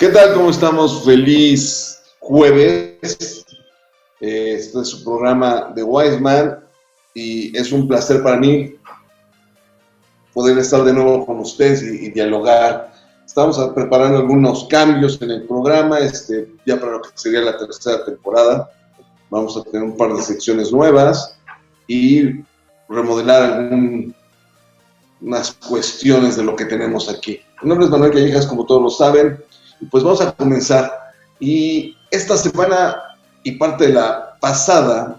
¿Qué tal? ¿Cómo estamos? Feliz jueves. Este es su programa de Wiseman y es un placer para mí poder estar de nuevo con ustedes y dialogar. Estamos preparando algunos cambios en el programa, ya para lo que sería la tercera temporada. Vamos a tener un par de secciones nuevas y remodelar algunas cuestiones de lo que tenemos aquí. Mi nombre es Manuel Callejas, como todos lo saben. Pues vamos a comenzar. Y esta semana y parte de la pasada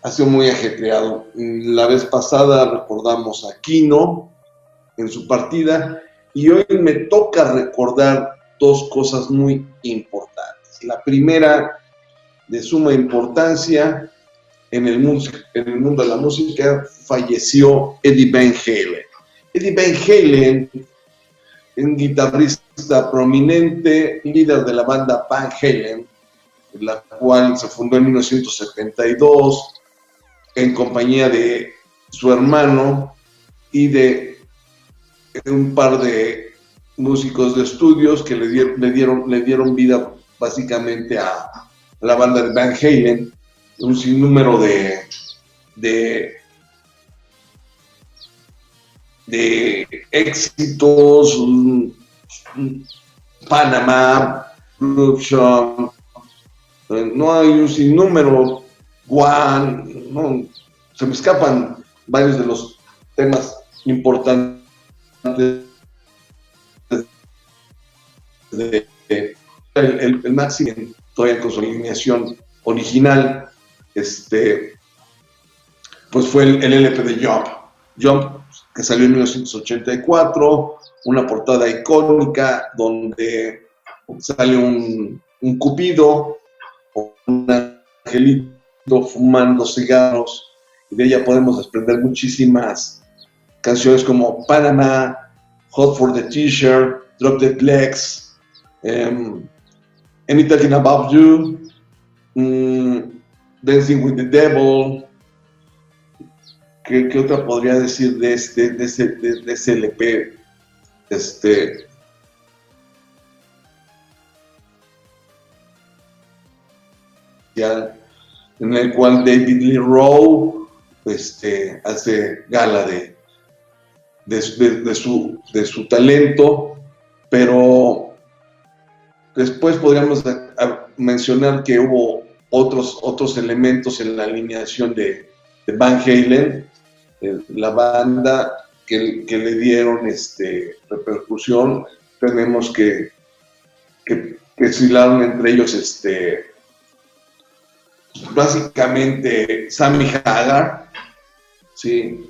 ha sido muy ajetreado. La vez pasada recordamos a Kino en su partida y hoy me toca recordar dos cosas muy importantes. La primera, de suma importancia, en el mundo de la música, falleció Eddie Van Halen. Eddie Van Halen, un guitarrista prominente, líder de la banda Van Halen, la cual se fundó en 1972 en compañía de su hermano y de un par de músicos de estudios que le dieron vida básicamente a la banda de Van Halen, un sinnúmero de éxitos, Panamá, Corruption, no hay un sinnúmero, One, no, se me escapan varios de los temas importantes el máximo todavía con su alineación original, pues fue el LP de Jump, que salió en 1984, una portada icónica donde sale un cupido o un angelito fumando cigarros, y de ella podemos desprender muchísimas canciones como Panama, Hot for the T-Shirt, Drop Dead Legs, Anything About You, Dancing with the Devil. ¿Qué otra podría decir de ese LP? En el cual David Lee Roth hace gala de su talento, pero después podríamos mencionar que hubo otros elementos en la alineación de Van Halen, la banda que le dieron repercusión. Tenemos que oscilaron entre ellos básicamente Sammy Hagar, ¿sí?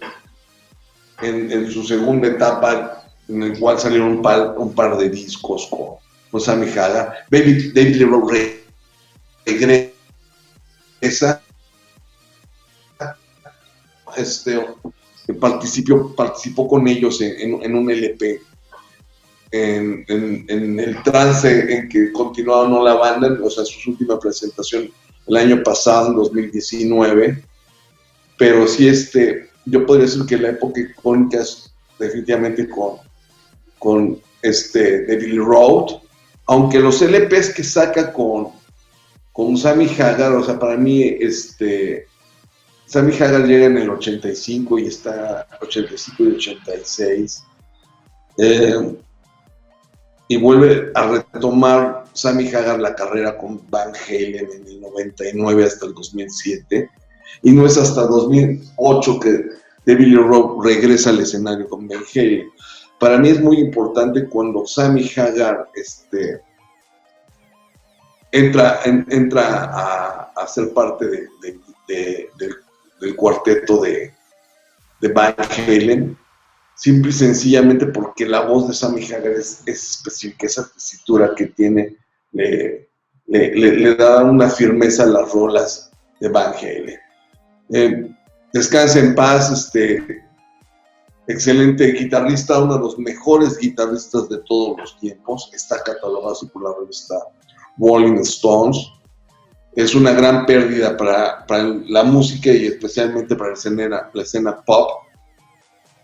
En su segunda etapa, en el cual salieron un par de discos con Sammy Hagar. David Lee Roth regresa, participó con ellos en un LP, en el trance en que continuaba ¿no? la banda, o sea, su última presentación el año pasado, en 2019, pero sí, yo podría decir que la época icónica es definitivamente con David Lee Roth, aunque los LPs que saca con Sammy Hagar, o sea, para mí, Sammy Hagar llega en el 85 y está 85 y 86, y vuelve a retomar Sammy Hagar la carrera con Van Halen en el 99 hasta el 2007, y no es hasta 2008 que David Lee Roth regresa al escenario con Van Halen. Para mí es muy importante cuando Sammy Hagar entra a ser parte del cuarteto de Van Halen, simple y sencillamente porque la voz de Sammy Hagar es específica, esa tesitura que tiene le da una firmeza a las rolas de Van Halen. Descansa en paz, excelente guitarrista, uno de los mejores guitarristas de todos los tiempos, está catalogado por la revista Rolling Stones. Es una gran pérdida para la música y especialmente para la escena pop,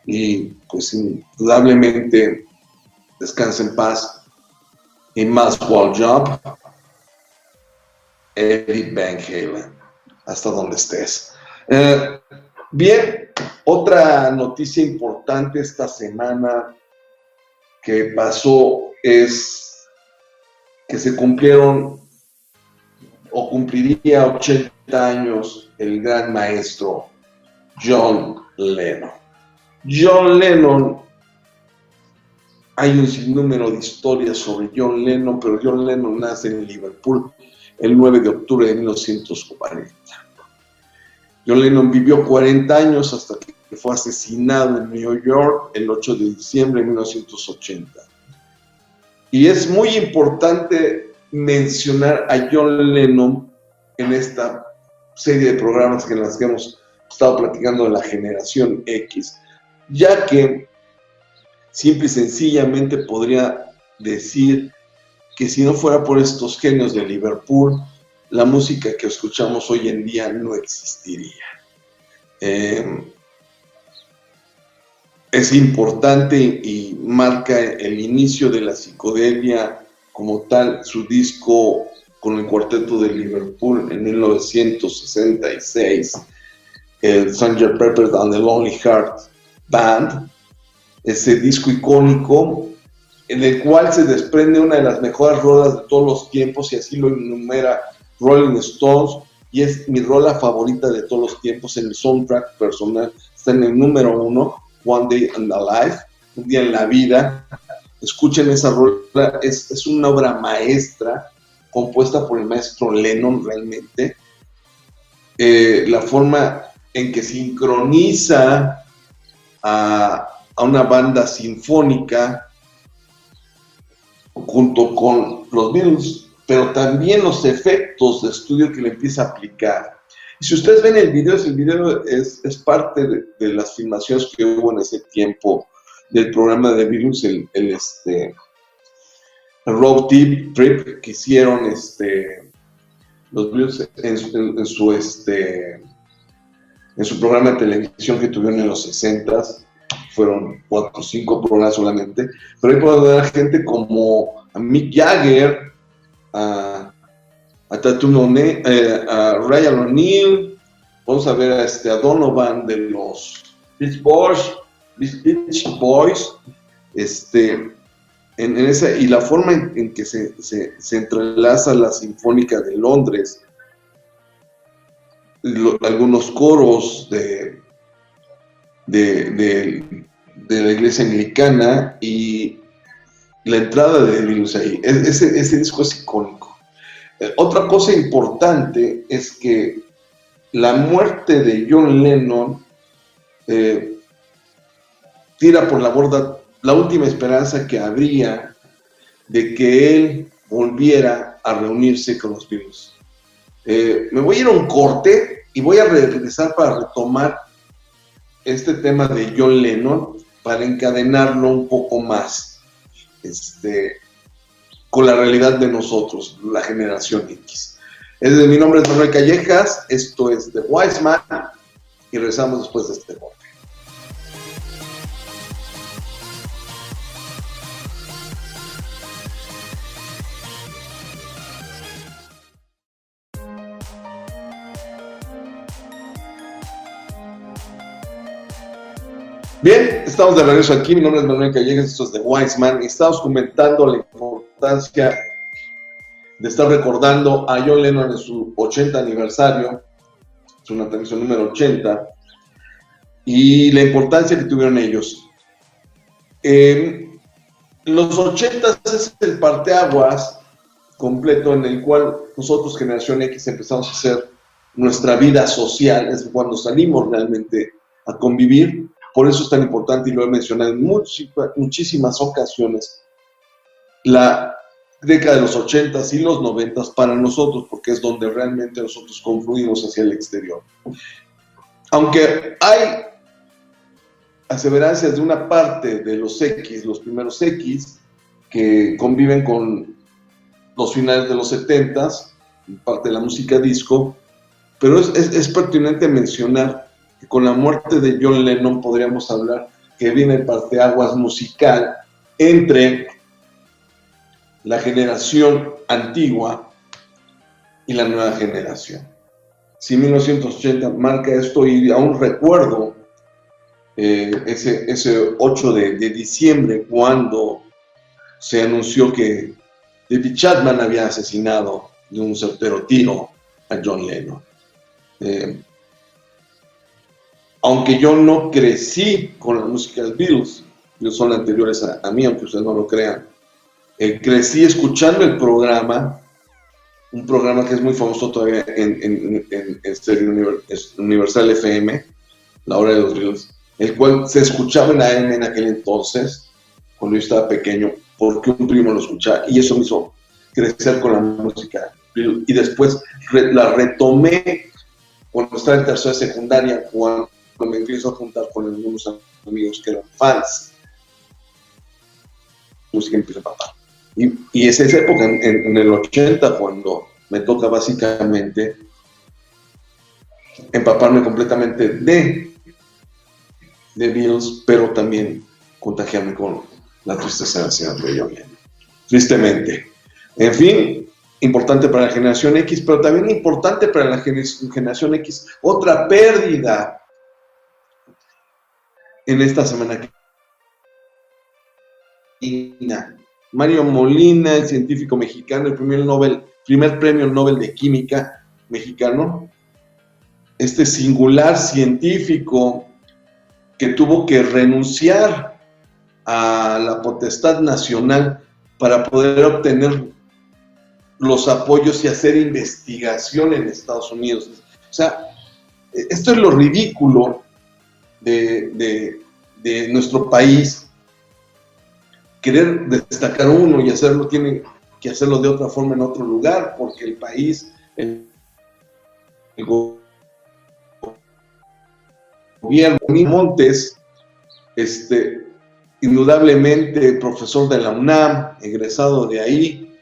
y pues indudablemente descansa en paz. y Maswell Jump, Eddie Van Halen, hasta donde estés. Bien, otra noticia importante esta semana que pasó es que se cumplieron o cumpliría 80 años el gran maestro John Lennon. John Lennon, hay un sinnúmero de historias sobre John Lennon, pero John Lennon nace en Liverpool el 9 de octubre de 1940. John Lennon vivió 40 años hasta que fue asesinado en New York el 8 de diciembre de 1980. Y es muy importante mencionar a John Lennon en esta serie de programas en las que hemos estado platicando de la generación X, ya que simple y sencillamente podría decir que si no fuera por estos genios de Liverpool, la música que escuchamos hoy en día no existiría. Es importante y marca el inicio de la psicodelia como tal, su disco con el cuarteto de Liverpool en 1966, el Sgt. Pepper and the Lonely Heart Band, ese disco icónico en el cual se desprende una de las mejores rolas de todos los tiempos, y así lo enumera Rolling Stones, y es mi rola favorita de todos los tiempos en el soundtrack personal. Está en el número 1, One Day in the Life, un día en la vida. Escuchen esa rola, es una obra maestra compuesta por el maestro Lennon realmente. La forma en que sincroniza a una banda sinfónica junto con los Beatles, pero también los efectos de estudio que le empieza a aplicar. Y si ustedes ven el video es parte de las filmaciones que hubo en ese tiempo del programa de Beatles, el road trip que hicieron los Beatles en su programa de televisión que tuvieron en los 60s. Fueron 4 o 5 programas solamente, pero ahí pueden ver a gente como a Mick Jagger, a Ryan O'Neal, vamos a ver a Donovan de los Beach Boys, en esa, y la forma en que se entrelaza la Sinfónica de Londres, algunos coros de la iglesia anglicana y la entrada de Beatles ahí. Ese disco es icónico. Otra cosa importante es que la muerte de John Lennon tira por la borda la última esperanza que habría de que él volviera a reunirse con los Beatles. Me voy a ir a un corte y voy a regresar para retomar este tema de John Lennon para encadenarlo un poco más con la realidad de nosotros, la generación X. Mi nombre es Manuel Callejas, esto es The Wise Man y regresamos después de este corte. Bien, estamos de regreso aquí. Mi nombre es Manuel Callejas, esto es The Wise Man, y estamos comentando la importancia de estar recordando a John Lennon en su 80 aniversario, su natalicio número 80, y la importancia que tuvieron ellos. Los 80 es el parteaguas completo en el cual nosotros, Generación X, empezamos a hacer nuestra vida social, es cuando salimos realmente a convivir. Por eso es tan importante, y lo he mencionado en muchísimas ocasiones, la década de los 80s y los 90s para nosotros, porque es donde realmente nosotros confluimos hacia el exterior. Aunque hay aseverancias de una parte de los X, los primeros X, que conviven con los finales de los 70s, parte de la música disco, pero es pertinente mencionar que con la muerte de John Lennon podríamos hablar que viene el parteaguas musical entre la generación antigua y la nueva generación. Si 1980 marca esto, y aún recuerdo ese 8 de diciembre cuando se anunció que David Chapman había asesinado de un certero tiro a John Lennon. Aunque yo no crecí con la música de Beatles, ellos son anteriores a mí, aunque ustedes no lo crean, crecí escuchando el programa, un programa que es muy famoso todavía en Universal FM, La Hora de los Beatles, el cual se escuchaba en AM en aquel entonces, cuando yo estaba pequeño, porque un primo lo escuchaba, y eso me hizo crecer con la música. Y después la retomé cuando estaba en tercera secundaria, cuando me empiezo a juntar con algunos amigos que eran fans. Música empieza a papá. Y es esa época, en el 80, cuando me toca básicamente empaparme completamente de Beatles, pero también contagiarme con la tristeza de John Lennon. Tristemente. En fin, importante para la generación X, pero también importante para la generación X, otra pérdida en esta semana. Mario Molina, el científico mexicano, el primer premio Nobel de Química mexicano, este singular científico que tuvo que renunciar a la potestad nacional para poder obtener los apoyos y hacer investigación en Estados Unidos. O sea, esto es lo ridículo de nuestro país. Querer destacar uno y hacerlo, tiene que hacerlo de otra forma en otro lugar, porque el país, el gobierno, Montes, indudablemente profesor de la UNAM, egresado de ahí,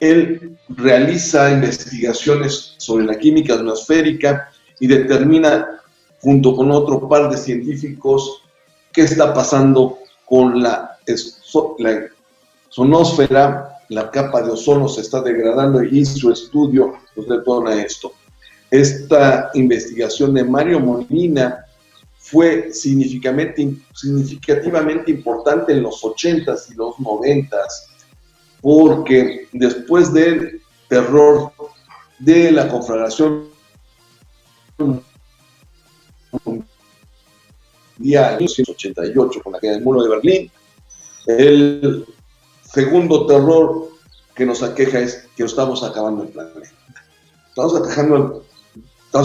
él realiza investigaciones sobre la química atmosférica y determina, junto con otro par de científicos, qué está pasando con la sonósfera. La capa de ozono se está degradando y su estudio nos detona esto. Esta investigación de Mario Molina fue significativamente importante en los 80s y los 90s, porque después del terror de la conflagración mundial en 1988 con la caída del muro de Berlín, el segundo terror que nos aqueja es que estamos acabando el planeta. Estamos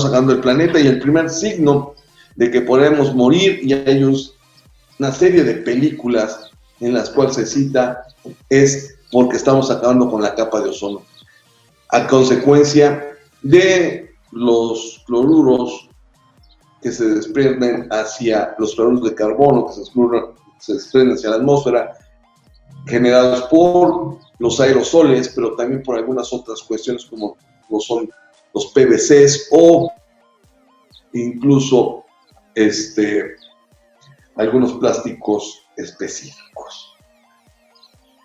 acabando el planeta, y el primer signo de que podemos morir, y hay una serie de películas en las cuales se cita, es porque estamos acabando con la capa de ozono, a consecuencia de los cloruros que se desprenden hacia los cloruros de carbono, que se desprenden hacia la atmósfera, generados por los aerosoles, pero también por algunas otras cuestiones como lo son los PVCs o incluso algunos plásticos específicos.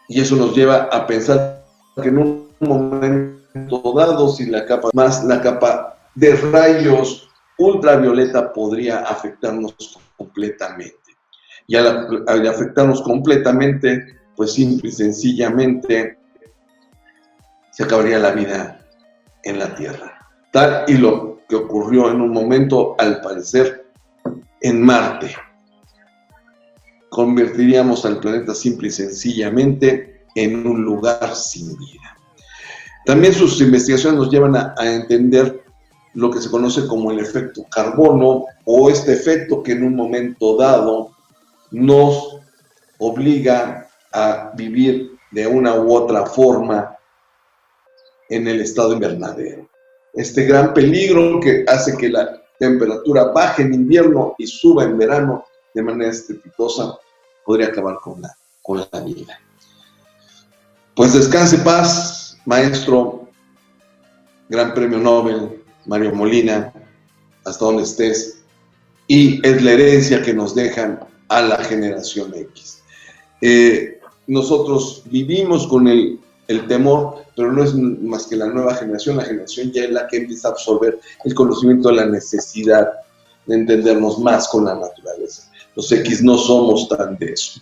Y eso nos lleva a pensar que en un momento dado, si la capa de rayos ultravioleta podría afectarnos completamente. Y al afectarnos completamente, pues simple y sencillamente se acabaría la vida en la Tierra. Tal y lo que ocurrió en un momento, al parecer, en Marte. Convertiríamos al planeta simple y sencillamente en un lugar sin vida. También sus investigaciones nos llevan a entender lo que se conoce como el efecto carbono, o este efecto que en un momento dado nos obliga a vivir de una u otra forma en el estado invernadero. Este gran peligro que hace que la temperatura baje en invierno y suba en verano de manera estrepitosa podría acabar con la vida. Pues descanse paz, maestro, gran premio Nobel, Mario Molina, hasta donde estés, y es la herencia que nos dejan a la generación X. Nosotros vivimos con el el temor, pero no es más que la nueva generación. La generación ya es la que empieza a absorber el conocimiento de la necesidad de entendernos más con la naturaleza. Los X no somos tan de eso.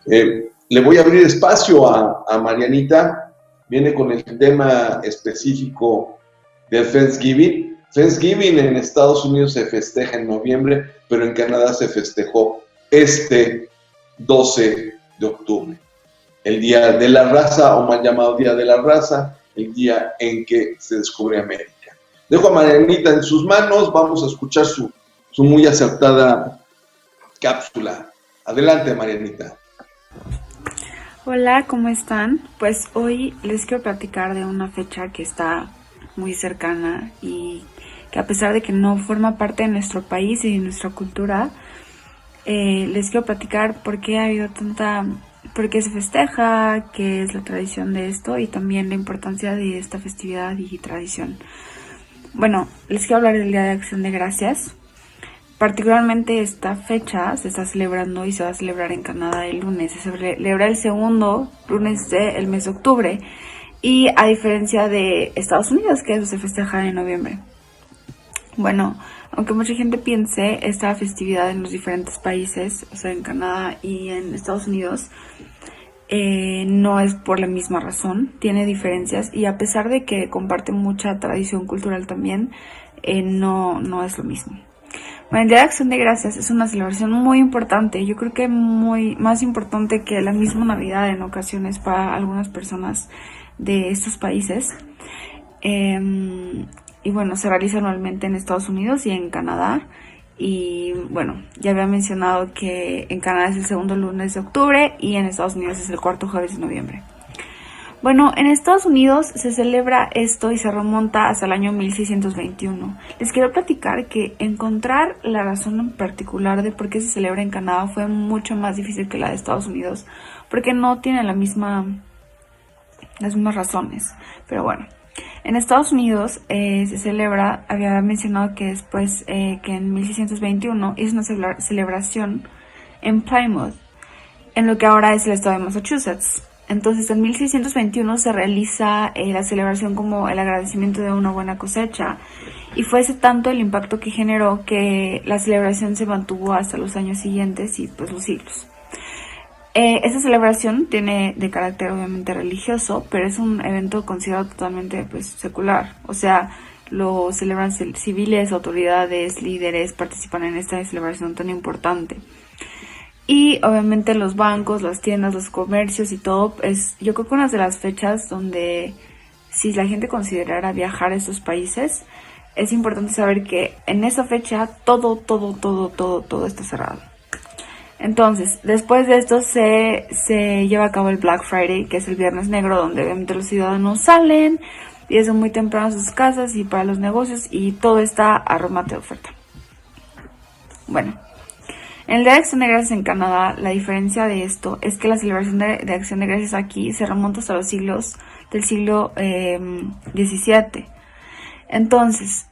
Le voy a abrir espacio a Marianita. Viene con el tema específico del Thanksgiving. Thanksgiving en Estados Unidos se festeja en noviembre, pero en Canadá se festejó este 12 de octubre. El Día de la Raza, o mal llamado Día de la Raza, el día en que se descubre América. Dejo a Marianita en sus manos, vamos a escuchar su muy acertada cápsula. Adelante, Marianita. Hola, ¿cómo están? Pues hoy les quiero platicar de una fecha que está muy cercana y que a pesar de que no forma parte de nuestro país y de nuestra cultura, les quiero platicar por qué ha habido por qué se festeja, qué es la tradición de esto y también la importancia de esta festividad y tradición. Bueno, les quiero hablar del Día de Acción de Gracias. Particularmente esta fecha se está celebrando y se va a celebrar en Canadá el lunes. Se celebra el segundo lunes del mes de octubre. Y a diferencia de Estados Unidos, que eso se festeja en noviembre. Bueno, aunque mucha gente piense, esta festividad en los diferentes países, o sea, en Canadá y en Estados Unidos, no es por la misma razón, tiene diferencias. Y a pesar de que comparte mucha tradición cultural también, no es lo mismo. Bueno, el Día de Acción de Gracias es una celebración muy importante, yo creo que más importante que la misma Navidad en ocasiones para algunas personas de estos países. Y bueno, se realiza anualmente en Estados Unidos y en Canadá. Y bueno, ya había mencionado que en Canadá es el segundo lunes de octubre y en Estados Unidos es el cuarto jueves de noviembre. Bueno, en Estados Unidos se celebra esto y se remonta hasta el año 1621. Les quiero platicar que encontrar la razón en particular de por qué se celebra en Canadá fue mucho más difícil que la de Estados Unidos, porque no tiene las mismas razones. Pero bueno, en Estados Unidos se celebra, había mencionado que después que en 1621 hizo una celebración en Plymouth, en lo que ahora es el estado de Massachusetts. Entonces, en 1621 se realiza la celebración como el agradecimiento de una buena cosecha y fue ese tanto el impacto que generó que la celebración se mantuvo hasta los años siguientes y pues los siglos. Esta celebración tiene de carácter obviamente religioso, pero es un evento considerado totalmente pues secular. O sea, lo celebran civiles, autoridades, líderes, participan en esta celebración tan importante. Y obviamente los bancos, las tiendas, los comercios y todo, yo creo que una de las fechas donde si la gente considerara viajar a estos países, es importante saber que en esa fecha todo está cerrado. Entonces, después de esto se lleva a cabo el Black Friday, que es el Viernes Negro, donde obviamente los ciudadanos salen y desde muy temprano a sus casas y para los negocios y todo está a remate de oferta. Bueno. En el Día de Acción de Gracias en Canadá, la diferencia de esto es que la celebración de Acción de Gracias aquí se remonta hasta los siglos del siglo XVII. Entonces,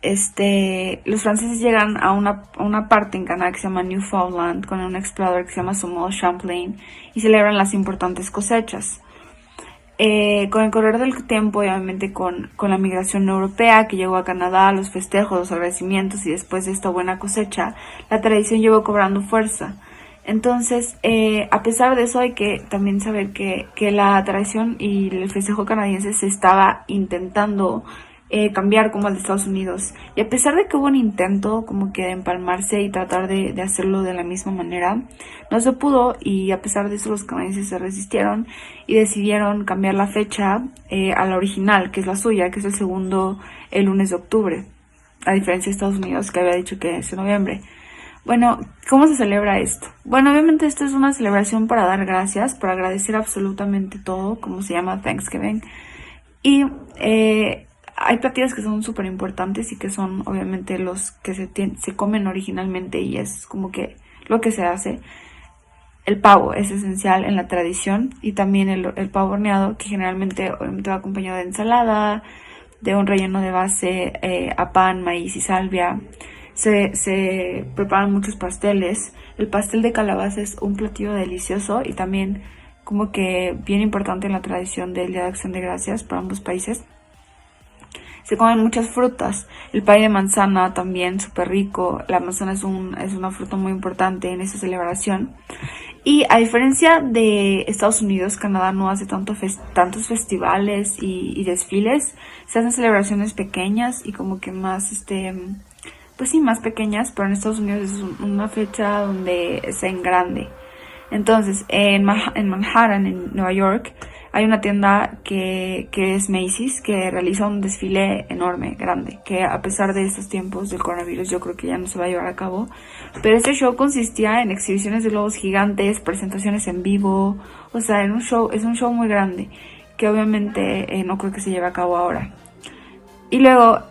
los franceses llegan a una parte en Canadá que se llama Newfoundland con un explorador que se llama Samuel Champlain y celebran las importantes cosechas. Con el correr del tiempo, obviamente con la migración europea que llegó a Canadá, los festejos, los agradecimientos y después de esta buena cosecha, la tradición llevó cobrando fuerza. Entonces, a pesar de eso hay que también saber que la tradición y el festejo canadiense se estaba intentando cambiar como el de Estados Unidos. Y a pesar de que hubo un intento como que de empalmarse y tratar de hacerlo de la misma manera, no se pudo y a pesar de eso los canadienses se resistieron y decidieron cambiar la fecha a la original, que es la suya, que es el lunes de octubre, a diferencia de Estados Unidos que había dicho que es en noviembre. Bueno, ¿cómo se celebra esto? Bueno, obviamente esto es una celebración para dar gracias, para agradecer absolutamente todo, como se llama Thanksgiving. Y hay platillos que son súper importantes y que son obviamente los que se comen originalmente y es como que lo que se hace. El pavo es esencial en la tradición y también el pavo horneado que generalmente obviamente va acompañado de ensalada, de un relleno de base a pan, maíz y salvia. Se preparan muchos pasteles. El pastel de calabaza es un platillo delicioso y también como que bien importante en la tradición del Día de Acción de Gracias para ambos países. Se comen muchas frutas. El pay de manzana también, súper rico. La manzana es una fruta muy importante en esta celebración. Y a diferencia de Estados Unidos, Canadá no hace tantos festivales y desfiles. Se hacen celebraciones pequeñas y como que más, pues sí, más pequeñas, pero en Estados Unidos es una fecha donde es en grande. Entonces, en Manhattan, en Nueva York, hay una tienda que es Macy's, que realiza un desfile enorme, grande, que a pesar de estos tiempos del coronavirus yo creo que ya no se va a llevar a cabo. Pero este show consistía en exhibiciones de globos gigantes, presentaciones en vivo, o sea, es un show muy grande, que obviamente no creo que se lleve a cabo ahora. Y luego,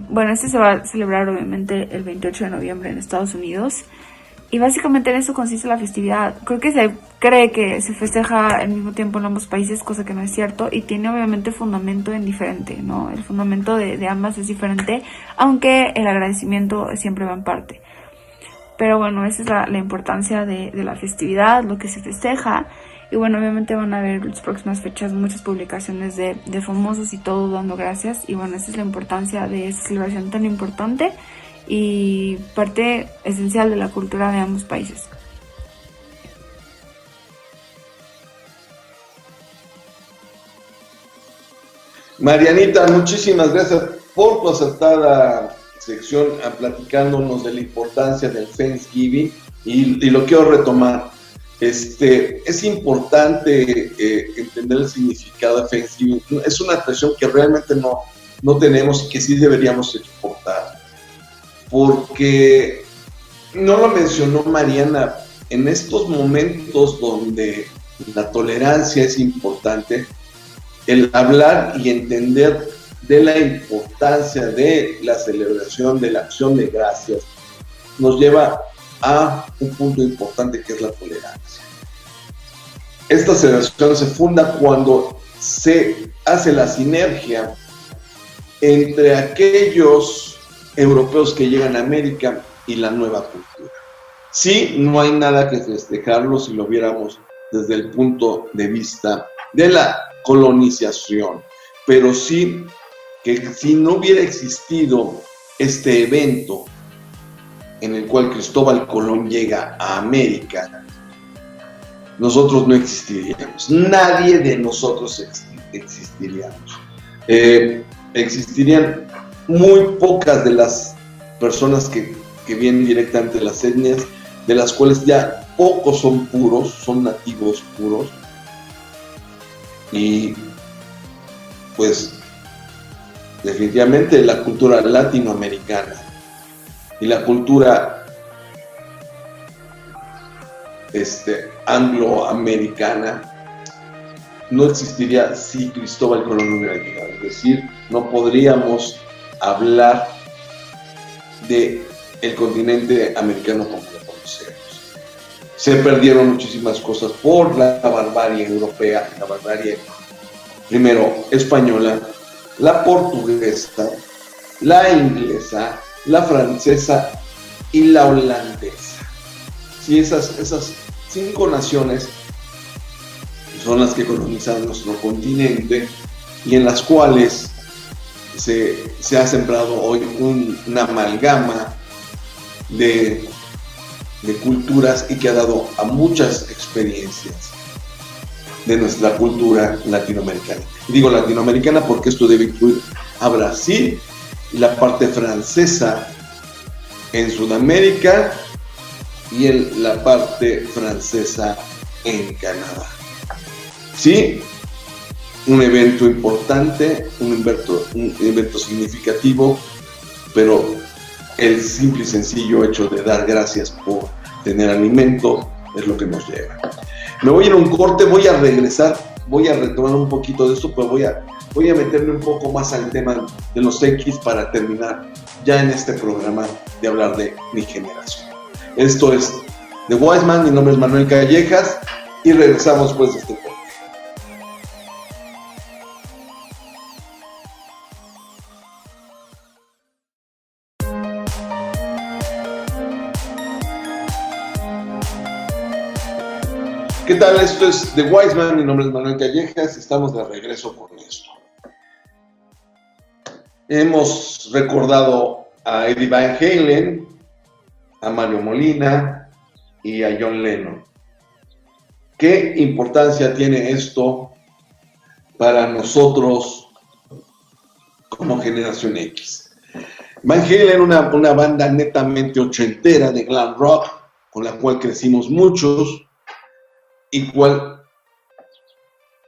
bueno, este se va a celebrar obviamente el 28 de noviembre en Estados Unidos. Y básicamente en eso consiste la festividad. Creo que se cree que se festeja al mismo tiempo en ambos países, cosa que no es cierto. Y tiene obviamente fundamento en diferente, ¿no? El fundamento de ambas es diferente, aunque el agradecimiento siempre va en parte. Pero bueno, esa es la importancia de la festividad, lo que se festeja. Y bueno, obviamente van a haber en las próximas fechas muchas publicaciones de famosos y todo dando gracias. Y bueno, esa es la importancia de esta celebración tan importante y parte esencial de la cultura de ambos países. Marianita, muchísimas gracias por tu acertada sección platicándonos de la importancia del Thanksgiving y lo quiero retomar. Es importante entender el significado de Thanksgiving. Es una tradición que realmente no tenemos y que sí deberíamos exportar. Porque no lo mencionó Mariana, en estos momentos donde la tolerancia es importante, el hablar y entender de la importancia de la celebración de la acción de gracias nos lleva a un punto importante que es la tolerancia. Esta celebración se funda cuando se hace la sinergia entre aquellos europeos que llegan a América y la nueva cultura. Sí, no hay nada que festejarlo si lo viéramos desde el punto de vista de la colonización, pero sí que si no hubiera existido este evento en el cual Cristóbal Colón llega a América, nosotros no existiríamos, nadie de nosotros existiríamos. Existirían muy pocas de las personas que vienen directamente de las etnias, de las cuales ya pocos son puros, son nativos puros, y pues definitivamente la cultura latinoamericana y la cultura angloamericana no existiría si Cristóbal Colón no hubiera llegado. Es decir, no podríamos hablar de el continente americano como lo conocemos. Se perdieron muchísimas cosas por la barbarie europea, la barbarie primero española, la portuguesa, la inglesa, la francesa y la holandesa. Sí, esas 5 naciones son las que colonizaron nuestro continente y en las cuales se ha sembrado hoy una amalgama de culturas y que ha dado a muchas experiencias de nuestra cultura latinoamericana. Y digo latinoamericana porque esto debe incluir a Brasil y la parte francesa en Sudamérica y en la parte francesa en Canadá. Sí, un evento importante, un evento significativo, pero el simple y sencillo hecho de dar gracias por tener alimento es lo que nos lleva. Me voy a ir a un corte, voy a regresar, voy a retomar un poquito de esto, pero voy a meterme un poco más al tema de los X para terminar ya en este programa de hablar de mi generación. Esto es The Wise Man, mi nombre es Manuel Callejas y regresamos después de este corte. ¿Qué tal? Esto es The Wise Man, mi nombre es Manuel Callejas y estamos de regreso con esto. Hemos recordado a Eddie Van Halen, a Mario Molina y a John Lennon. ¿Qué importancia tiene esto para nosotros como generación X? Van Halen, una banda netamente ochentera de glam rock, con la cual crecimos muchos, y cual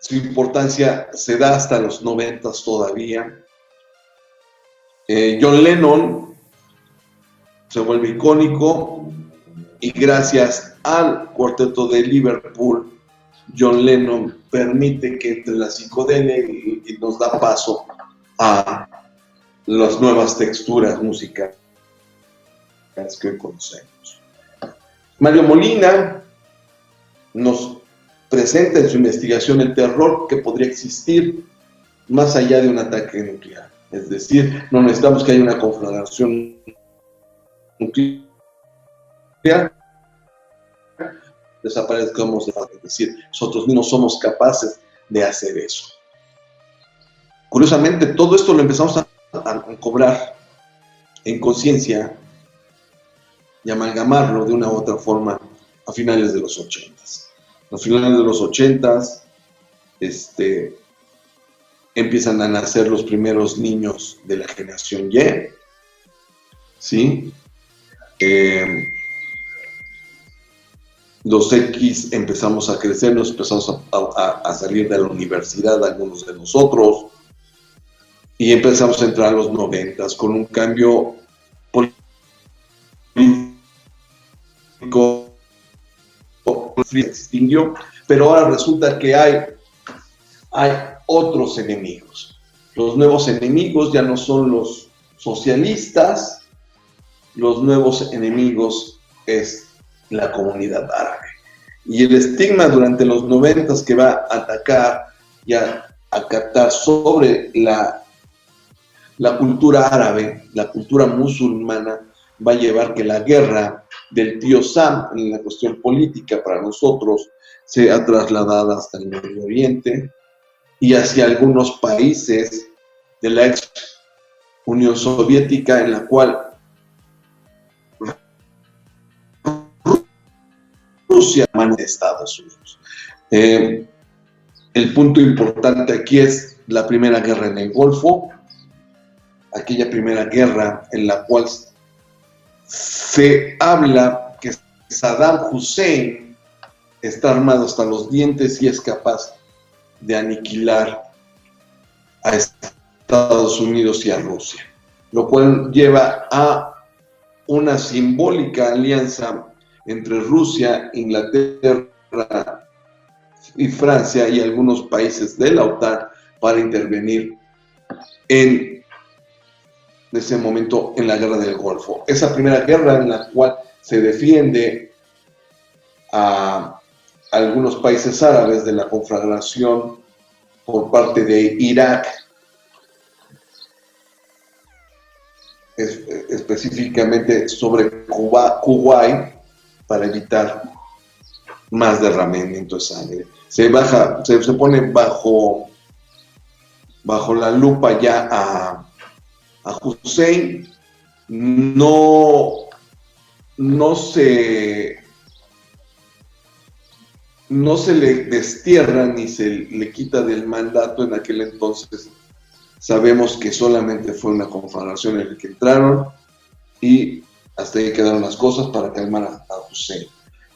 su importancia se da hasta los 90s todavía. John Lennon se vuelve icónico y gracias al cuarteto de Liverpool, John Lennon permite que entre la psicodelia y nos da paso a las nuevas texturas musicales que hoy conocemos. Mario Molina nos presenta en su investigación el terror que podría existir más allá de un ataque nuclear. Es decir, no necesitamos que haya una conflagración nuclear, desaparezcamos, es decir, nosotros no somos capaces de hacer eso. Curiosamente, todo esto lo empezamos a cobrar en conciencia y amalgamarlo de una u otra forma a finales de los 80s. A finales de los 80s empiezan a nacer los primeros niños de la generación Y, ¿sí? Los X empezamos a crecer, nos empezamos a salir de la universidad, algunos de nosotros, y empezamos a entrar a los 90s con un cambio político, se extinguió, pero ahora resulta que hay otros enemigos. Los nuevos enemigos ya no son los socialistas, los nuevos enemigos es la comunidad árabe. Y el estigma durante los 90s que va a atacar y a captar sobre la cultura árabe, la cultura musulmana, va a llevar que la guerra del tío Sam en la cuestión política para nosotros sea trasladada hasta el Medio Oriente y hacia algunos países de la ex Unión Soviética, en la cual Rusia manda a Estados Unidos. El punto importante aquí es la primera guerra en el Golfo, aquella primera guerra en la cual se habla que Saddam Hussein está armado hasta los dientes y es capaz de aniquilar a Estados Unidos y a Rusia, lo cual lleva a una simbólica alianza entre Rusia, Inglaterra y Francia y algunos países de la OTAN para intervenir en ese momento en la guerra del Golfo. Esa primera guerra en la cual se defiende a algunos países árabes de la conflagración por parte de Irak, específicamente sobre Kuwait, para evitar más derramamiento de sangre. Se pone bajo la lupa ya a Hussein. No se le destierra ni se le quita del mandato. En aquel entonces sabemos que solamente fue una conflagración en la que entraron y hasta ahí quedaron las cosas para calmar a Hussein.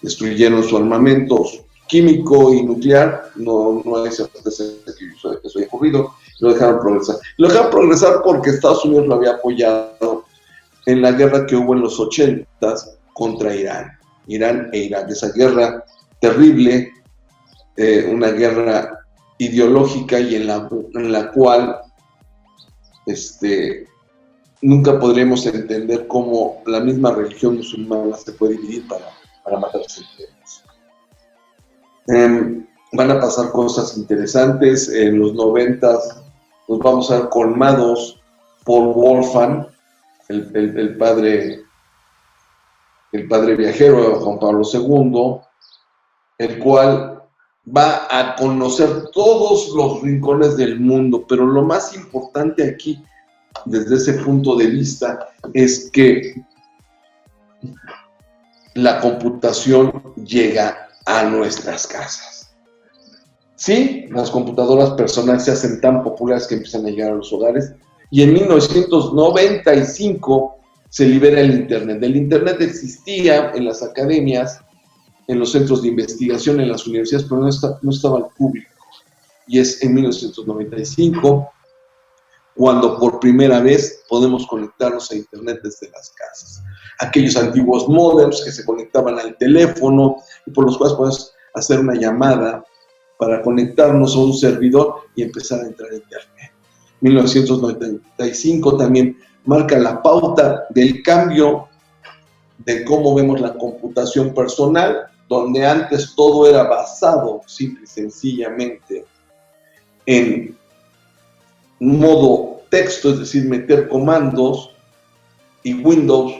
Destruyeron su armamento químico y nuclear, no hay certeza de que eso haya ocurrido, lo dejaron progresar. Lo dejaron progresar porque Estados Unidos lo había apoyado en la guerra que hubo en los 80s contra Irán e Irak. Esa guerra terrible, una guerra ideológica y en la cual nunca podremos entender cómo la misma religión musulmana se puede dividir para matarse entre ellos. Van a pasar cosas interesantes. En los 90s nos vamos a ver colmados por Wolfgang, el padre viajero de Juan Pablo II. el cual va a conocer todos los rincones del mundo, pero lo más importante aquí, desde ese punto de vista, es que la computación llega a nuestras casas. Sí, las computadoras personales se hacen tan populares que empiezan a llegar a los hogares, y en 1995 se libera el Internet. El Internet existía en las academias, en los centros de investigación, en las universidades, pero no estaba al público. Y es en 1995 cuando por primera vez podemos conectarnos a Internet desde las casas. Aquellos antiguos módems que se conectaban al teléfono y por los cuales podemos hacer una llamada para conectarnos a un servidor y empezar a entrar a Internet. 1995 también marca la pauta del cambio de cómo vemos la computación personal, donde antes todo era basado simple y sencillamente en modo texto, es decir, meter comandos, y Windows,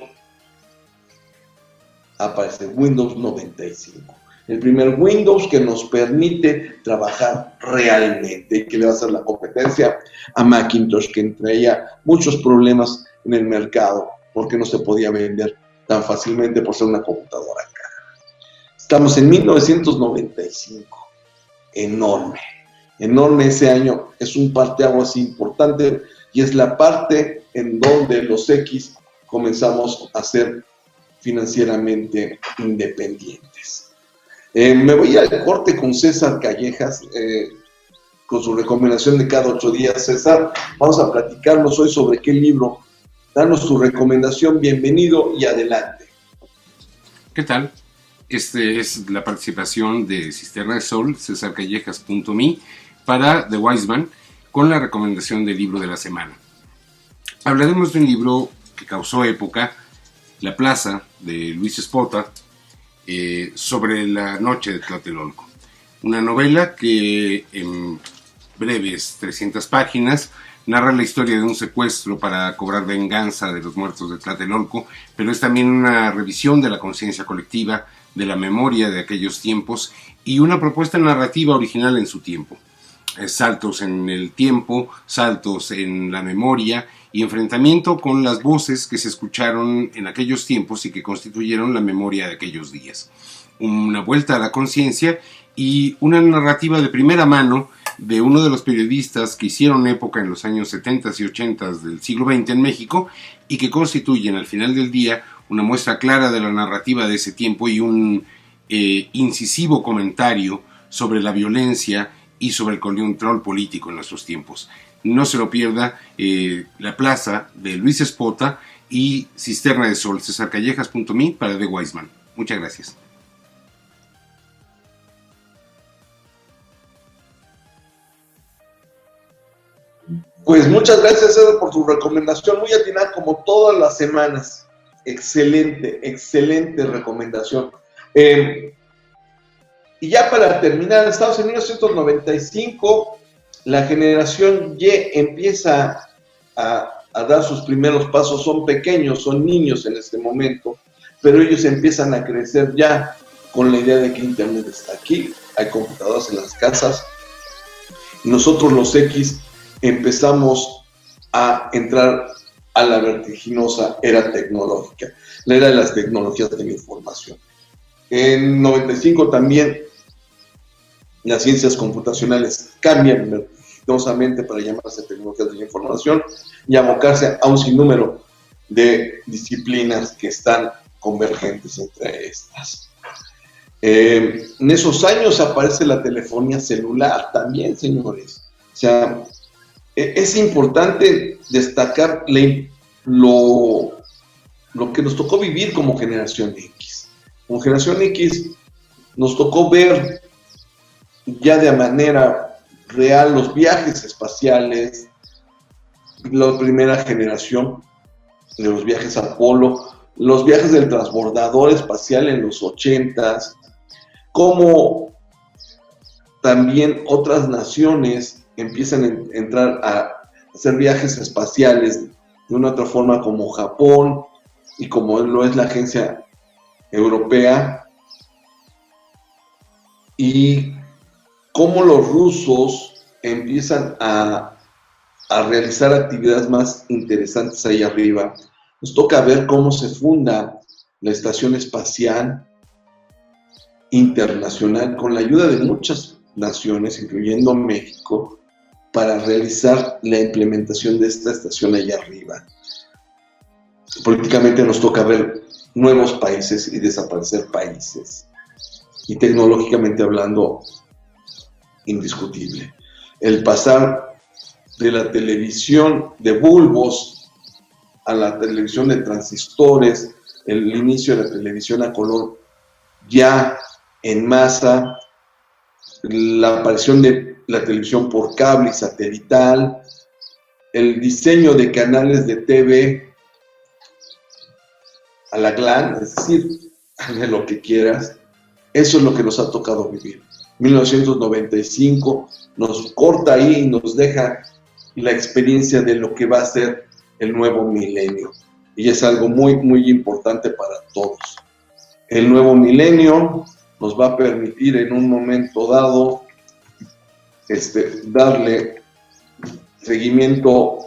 aparece Windows 95. El primer Windows que nos permite trabajar realmente y que le va a hacer la competencia a Macintosh, que traía muchos problemas en el mercado porque no se podía vender tan fácilmente por ser una computadora cara. Estamos en 1995, enorme ese año, es un parteaguas importante y es la parte en donde los X comenzamos a ser financieramente independientes. Me voy al corte con César Callejas, con su recomendación de cada 8 días. César, vamos a platicarnos hoy sobre qué libro. Danos tu recomendación, bienvenido y adelante. ¿Qué tal? Es la participación de Cisterna de Sol, cesarcallejas.me, para The Wise Man, con la recomendación del libro de la semana. Hablaremos de un libro que causó época, La Plaza, de Luis Espota, sobre la noche de Tlatelolco. Una novela que en breves 300 páginas narra la historia de un secuestro para cobrar venganza de los muertos de Tlatelolco, pero es también una revisión de la conciencia colectiva, de la memoria de aquellos tiempos y una propuesta narrativa original en su tiempo. Saltos en el tiempo, saltos en la memoria y enfrentamiento con las voces que se escucharon en aquellos tiempos y que constituyeron la memoria de aquellos días. Una vuelta a la conciencia y una narrativa de primera mano de uno de los periodistas que hicieron época en los años 70 y 80 del siglo XX en México y que constituyen al final del día una muestra clara de la narrativa de ese tiempo y un incisivo comentario sobre la violencia y sobre el control político en nuestros tiempos. No se lo pierda, La Plaza, de Luis Espota, y Cisterna de Sol, cesarcallejas.me, para The Wise Man. Muchas gracias. Pues muchas gracias, César, por tu recomendación, muy atinada como todas las semanas. Excelente recomendación. Y ya para terminar, Estados Unidos 1995, la generación Y empieza a dar sus primeros pasos. Son pequeños, son niños en este momento, pero ellos empiezan a crecer ya con la idea de que Internet está aquí, hay computadoras en las casas. Nosotros los X empezamos a entrar a la vertiginosa era tecnológica, la era de las tecnologías de la información. En 95 también las ciencias computacionales cambian vertiginosamente para llamarse tecnologías de la información y abocarse a un sinnúmero de disciplinas que están convergentes entre estas. En esos años aparece la telefonía celular también, señores. O sea, es importante destacar lo que nos tocó vivir como generación X. Como generación X nos tocó ver ya de manera real los viajes espaciales, la primera generación de los viajes Apolo, los viajes del transbordador espacial en los 80s, como también otras naciones empiezan a entrar a hacer viajes espaciales de una otra forma, como Japón y como lo es la Agencia Europea y cómo los rusos empiezan a realizar actividades más interesantes ahí arriba. Nos toca ver cómo se funda la Estación Espacial Internacional con la ayuda de muchas naciones, incluyendo México, para realizar la implementación de esta estación allá arriba. Políticamente nos toca ver nuevos países y desaparecer países. Y tecnológicamente hablando, indiscutible. El pasar de la televisión de bulbos a la televisión de transistores, el inicio de la televisión a color ya en masa, la aparición de la televisión por cable y satelital, el diseño de canales de TV a la GLAN, es decir, de lo que quieras. Eso es lo que nos ha tocado vivir. 1995 nos corta ahí y nos deja la experiencia de lo que va a ser el nuevo milenio. Y es algo muy, muy importante para todos. El nuevo milenio nos va a permitir en un momento dado darle seguimiento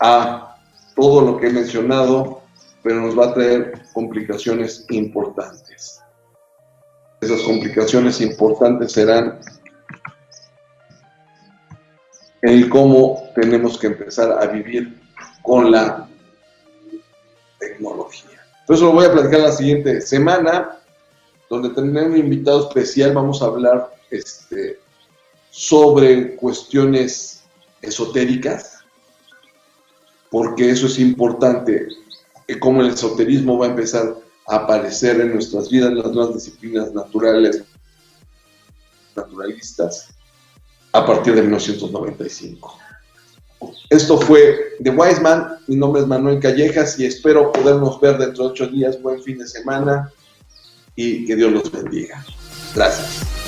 a todo lo que he mencionado, pero nos va a traer complicaciones importantes. Esas complicaciones importantes serán el cómo tenemos que empezar a vivir con la tecnología. Entonces lo voy a platicar la siguiente semana, donde tendré un invitado especial. Vamos a hablar sobre cuestiones esotéricas, porque eso es importante, cómo el esoterismo va a empezar a aparecer en nuestras vidas, las nuevas disciplinas naturalistas, a partir de 1995. Esto fue The Wise Man. Mi nombre es Manuel Callejas y espero podernos ver dentro de 8 días. Buen fin de semana y que Dios los bendiga. Gracias.